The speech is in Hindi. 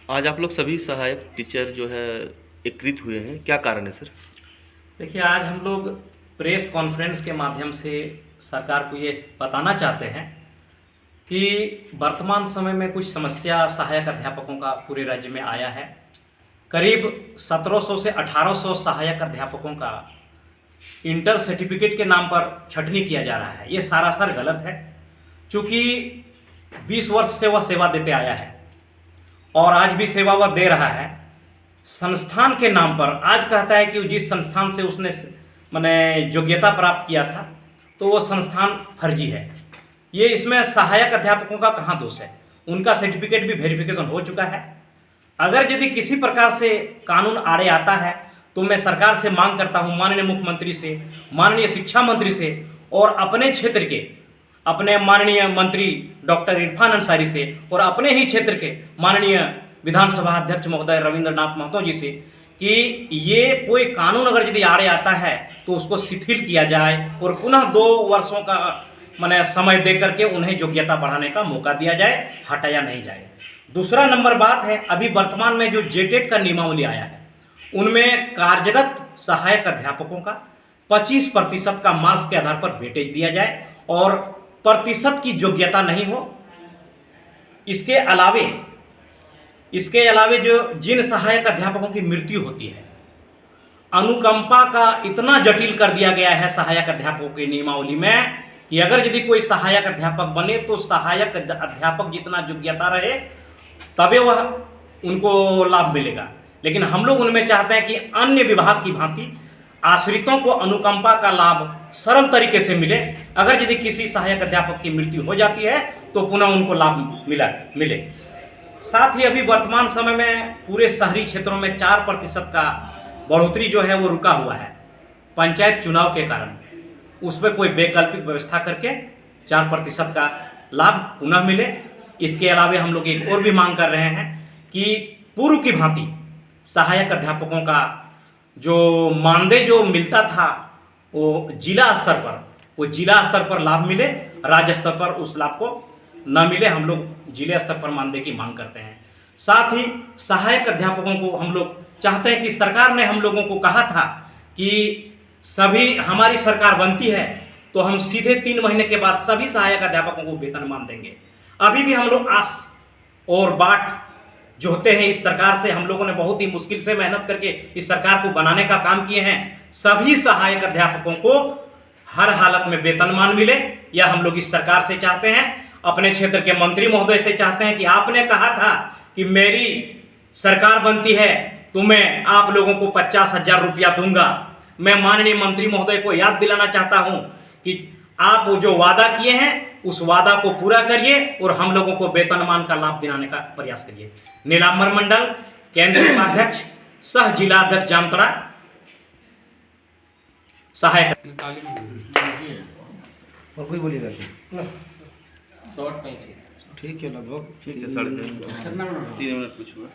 आज आप लोग सभी सहायक टीचर जो है एकत्रित हुए हैं, क्या कारण है सर? देखिए, आज हम लोग प्रेस कॉन्फ्रेंस के माध्यम से सरकार को ये बताना चाहते हैं कि वर्तमान समय में कुछ समस्या सहायक अध्यापकों का पूरे राज्य में आया है। करीब 1700 से 1800 सहायक अध्यापकों का इंटर सर्टिफिकेट के नाम पर छटनी किया जा रहा है। ये सरासर गलत है, क्योंकि 20 वर्ष से वह सेवा देते आया है और आज भी सेवा वह दे रहा है। संस्थान के नाम पर आज कहता है कि जिस संस्थान से उसने माने योग्यता प्राप्त किया था, तो वो संस्थान फर्जी है। ये इसमें सहायक अध्यापकों का कहाँ दोष है? उनका सर्टिफिकेट भी वेरिफिकेशन हो चुका है। अगर यदि किसी प्रकार से कानून आड़े आता है तो मैं सरकार से मांग करता हूँ, माननीय मुख्यमंत्री से, माननीय शिक्षा मंत्री से और अपने क्षेत्र के अपने माननीय मंत्री डॉक्टर इरफान अंसारी से और अपने ही क्षेत्र के माननीय विधानसभा अध्यक्ष महोदय रविंद्रनाथ महतो जी से कि ये कोई कानून अगर यदि आड़े आता है तो उसको शिथिल किया जाए और पुनः 2 वर्षों का माने समय दे करके उन्हें योग्यता बढ़ाने का मौका दिया जाए, हटाया नहीं जाए। दूसरा नंबर बात है, अभी वर्तमान में जो जेटेट का नियमावली आया है उनमें कार्यरत सहायक अध्यापकों का 25% का मार्क्स के आधार पर वेटेज दिया जाए और प्रतिशत की योग्यता नहीं हो। इसके अलावे जो जिन सहायक अध्यापकों की मृत्यु होती है, अनुकंपा का इतना जटिल कर दिया गया है सहायक अध्यापकों की नियमावली में कि अगर यदि कोई सहायक अध्यापक बने तो सहायक अध्यापक जितना योग्यता रहे तबे वह उनको लाभ मिलेगा। लेकिन हम लोग उनमें चाहते हैं कि अन्य विभाग की भांति आश्रितों को अनुकंपा का लाभ सरल तरीके से मिले। अगर यदि किसी सहायक अध्यापक की मृत्यु हो जाती है तो पुनः उनको लाभ मिले। साथ ही अभी वर्तमान समय में पूरे शहरी क्षेत्रों में 4% का बढ़ोतरी जो है वो रुका हुआ है पंचायत चुनाव के कारण। उस पर कोई वैकल्पिक व्यवस्था करके 4% का लाभ पुनः मिले। इसके अलावा हम लोग एक और भी मांग कर रहे हैं कि पूर्व की भांति सहायक अध्यापकों का जो मानदेय जो मिलता था वो जिला स्तर पर लाभ मिले, राज्य स्तर पर उस लाभ को न मिले। हम लोग जिले स्तर पर मानदेय की मांग करते हैं। साथ ही सहायक अध्यापकों को हम लोग चाहते हैं कि सरकार ने हम लोगों को कहा था कि सभी हमारी सरकार बनती है तो हम सीधे 3 महीने के बाद सभी सहायक अध्यापकों को वेतनमान देंगे। अभी भी हम लोग आस और बाट जोहते हैं इस सरकार से। हम लोगों ने बहुत ही मुश्किल से मेहनत करके इस सरकार को बनाने का काम किए हैं। सभी सहायक अध्यापकों को हर हालत में वेतनमान मिले, यह हम लोग इस सरकार से चाहते हैं। अपने क्षेत्र के मंत्री महोदय से चाहते हैं कि आपने कहा था कि मेरी सरकार बनती है तो मैं आप लोगों को 50,000 रुपया दूंगा। मैं माननीय मंत्री महोदय को याद दिलाना चाहता हूं कि आप वो जो वादा किए हैं उस वादा को पूरा करिए और हम लोगों को वेतनमान का लाभ दिलाने का प्रयास करिए। नीलांबर मंडल, केंद्रीय उपाध्यक्ष, सह जिला अध्यक्ष जामतड़ा, सहायक। और कोई बोलिएगा? शॉर्ट में ठीक है, लगभग ठीक है, 3.5 मिनट पूछूंगा।